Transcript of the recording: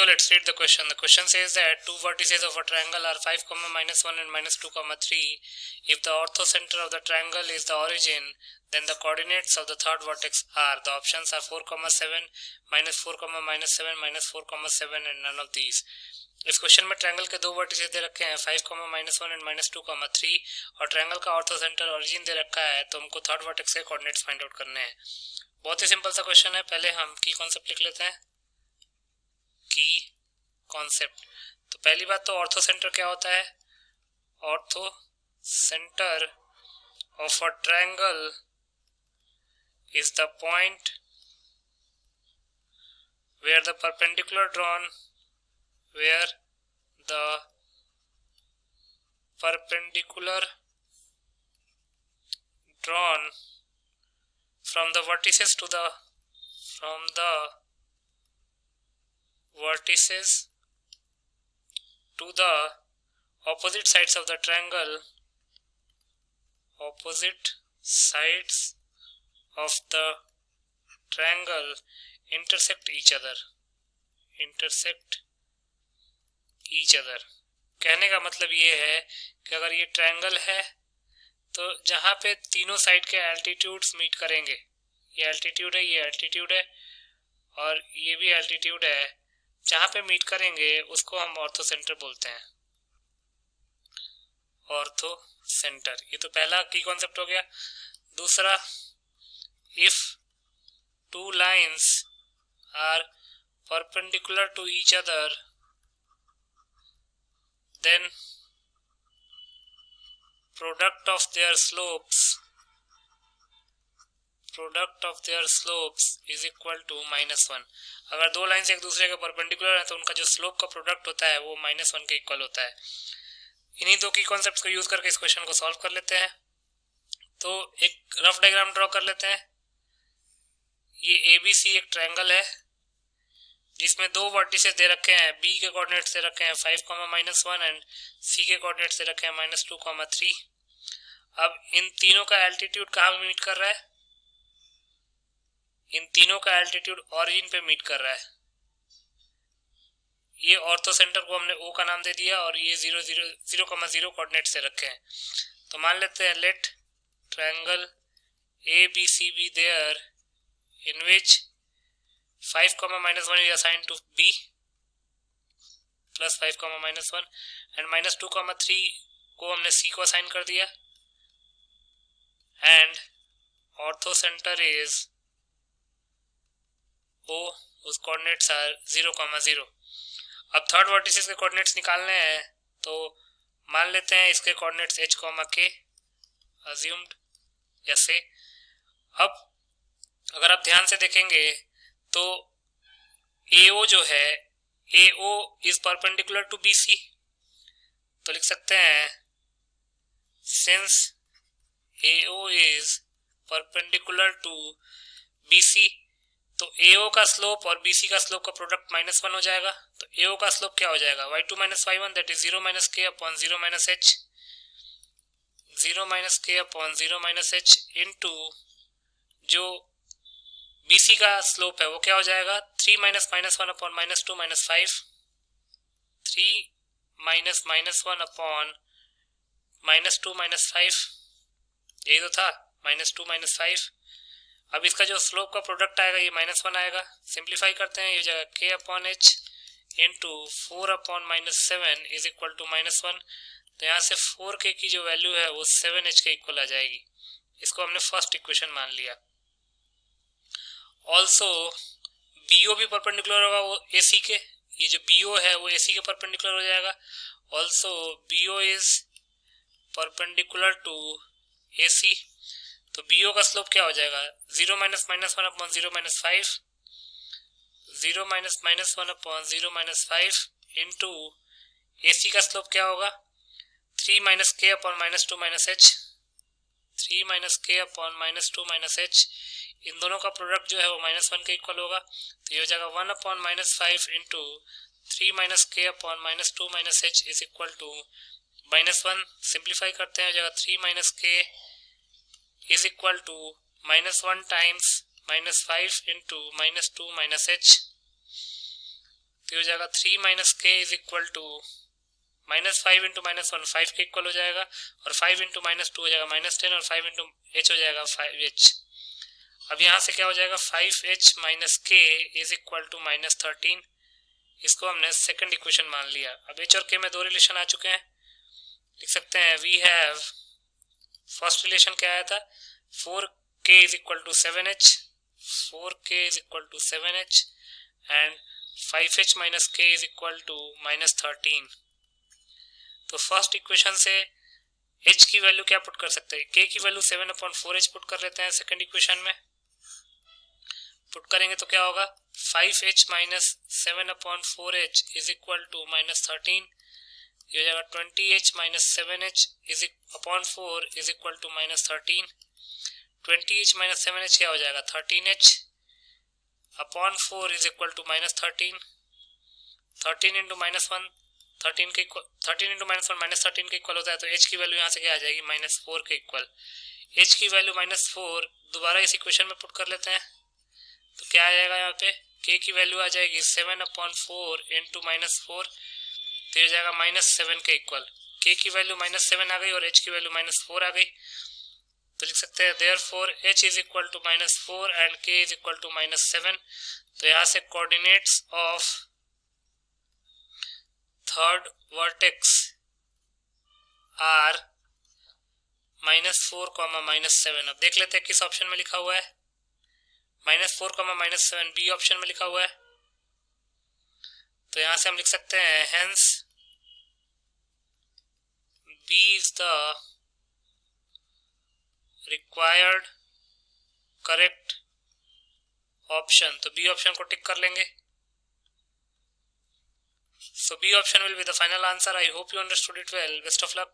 So let's read the question. The question says that two vertices of a triangle are 5, -1 and -2, 3. If the orthocenter of the triangle is the origin, then the coordinates of the third vertex are, the options are 4, -7, -4, -7, -4, 7 and none of these. इस question में triangle के दो vertices दे रखे हैं 5, -1 and -2, 3 और triangle का ऑर्थोसेंटर origin दे रखा है, तो हमको थर्ड वर्टेक्स के कोऑर्डिनेट्स फाइंड आउट करने हैं। बहुत ही सिंपल सा क्वेश्चन है। पहले हम की कॉन्सेप्ट लिख लेते हैं। की कॉन्सेप्ट, तो पहली बात तो ऑर्थोसेंटर क्या होता है। Orthocentre of a triangle is the point where the perpendicular drawn from the vertices to the opposite sides of the triangle, intersect each other। कहने का मतलब ये है कि अगर ये ट्रायंगल है तो जहाँ पे तीनों साइड के एल्टीट्यूड्स मीट करेंगे, ये एल्टीट्यूड है, ये एल्टीट्यूड है और ये भी एल्टीट्यूड है, जहाँ पे मीट करेंगे उसको हम ऑर्थोसेंटर बोलते हैं। ऑर्थोसेंटर, ये तो पहला की कॉन्सेप्ट हो गया। दूसरा, if two lines are perpendicular to each other, then product of their slopes is equal to -1। अगर दो लाइंस एक दूसरे के परपेंडिकुलर है तो उनका जो स्लोप का प्रोडक्ट होता है वो -1 के इक्वल होता है। इन्हीं दो की कॉन्सेप्ट्स को यूज करके इस क्वेश्चन को सॉल्व कर लेते हैं। तो एक रफ डायग्राम ड्रॉ कर लेते हैं। ये ABC एक ट्रायंगल है जिसमें दो वर्टिसेस दे रखे हैं, B के कोऑर्डिनेट्स दे रखे हैं 5, -1 एंड C के कोऑर्डिनेट्स दे रखे हैं -2, 3। अब इन तीनों का एल्टीट्यूड कहाँ मीट कर रहा है? इन तीनों का एल्टीट्यूड ओरिजिन पे मीट कर रहा है। ये ऑर्थोसेंटर को हमने O का नाम दे दिया और ये 0 कोऑर्डिनेट से रखे हैं। तो मान लेते हैं let triangle ABC be there in which 5, -1 is assigned to B plus 5, -1 and -2, 3 को हमने C को असाइन कर दिया and orthocenter is O, उस कोऑर्डिनेट्स आर 0, 0। अब थर्ड वर्टिसेस के कोऑर्डिनेट्स निकालने हैं, तो मान लेते हैं इसके कोऑर्डिनेट्स H, K अज्यूम्ड या से। अब अगर आप ध्यान से देखेंगे तो AO जो है, AO is perpendicular to BC, तो लिख सकते हैं since AO is perpendicular to BC, तो AO का स्लोप और BC का स्लोप का प्रोडक्ट -1 हो जाएगा। तो AO का स्लोप क्या हो जाएगा? y2 - y1 that is 0 - k upon 0 - h, 0 - k upon 0 - h into जो BC का स्लोप है वो क्या हो जाएगा? 3 - -1 अपॉन -2 - 5, 3 - -1 अपॉन -2 - 5, यही तो था, -2 - 5। अब इसका जो स्लोप का प्रोडक्ट आएगा ये -1 आएगा। सिंप्लीफाई करते हैं, ये जाएगा k upon h into 4 upon -7 is equal to -1। तो यहाँ से 4k की जो वैल्यू है वो 7h के इक्वल आ जाएगी। इसको हमने फर्स्ट इक्वेशन मान लिया। ऑल्सो BO भी परपेंडिकुलर होगा वो AC के, ये जो BO है वो AC के परपेंडिकुलर हो जाएगा। Also BO is perpendicular to AC, तो BO का स्लोप क्या हो जाएगा? 0 - -1 अपॉन 0 - 5, 0 - -1 अपॉन 0 - 5 इंटू AC का स्लोप क्या होगा? 3 - k upon -2 - h, 3 - k upon -2 - h, इन दोनों का प्रोडक्ट जो है वो -1 के इक्वल होगा। तो ये हो जाएगा 1 upon -5 into 3 - k upon -2 - h is equal to -1। Simplify करते हैं, हो जाएगा 3 - k is equal to -1 times -5 into -2 - h। तो हो जाएगा 3 माइनस के इज इक्वल टू -5 इंटू -1 5 के इक्वल हो जाएगा, और 5 इंटू -2 हो जाएगा -10, और 5 इंटू h हो जाएगा 5h। अब यहाँ से क्या हो जाएगा 5h माइनस के इज इक्वल टू -13। इसको हमने सेकंड इक्वेशन मान लिया। अब h और k में दो रिलेशन आ चुके हैं, लिख सकते हैं वी हैव, फर्स्ट रिलेशन क्या आया था 4k is equal to 7h, 4k is equal to 7h and 5h minus k is equal to -13। तो फर्स्ट इक्वेशन से h की वैल्यू क्या पुट कर सकते हैं, k की वैल्यू 7/4h पुट कर लेते हैं सेकंड इक्वेशन में। पुट करेंगे तो क्या होगा 5h minus 7/4h is equal to -13, ये हो जाएगा 20h minus 7h is upon 4 is equal to -13। 20h minus 7h क्या हो जाएगा 13h upon 4 is equal to -13। 13 into -1 13 के इक्वल, 13 इंटू -1 -13 के इक्वल होता है, तो h की वैल्यू यहाँ से क्या आ जाएगी -4 के इक्वल। h की वैल्यू -4 दोबारा इस इक्वेशन में पुट कर लेते हैं, तो क्या आ जाएगा यहाँ पे k की वैल्यू आ जाएगी 7/4 इंटू -4, तो ये हो जाएगा -7 के इक्वल। k की वैल्यू -7 आ गई और h की वैल्यू -4 आ गई, तो लिख सकते हैं therefore h is equal to -4 and k is equal to -7। तो यहाँ से coordinates of third vertex are -4, -7। अब देख लेते हैं किस ऑप्शन में लिखा हुआ है, -4, -7 बी ऑप्शन में लिखा हुआ है। तो यहां से हम लिख सकते हैं hence B is the required correct option। तो B ऑप्शन को टिक कर लेंगे। So B option will be the final answer. I hope you understood it well. Best of luck.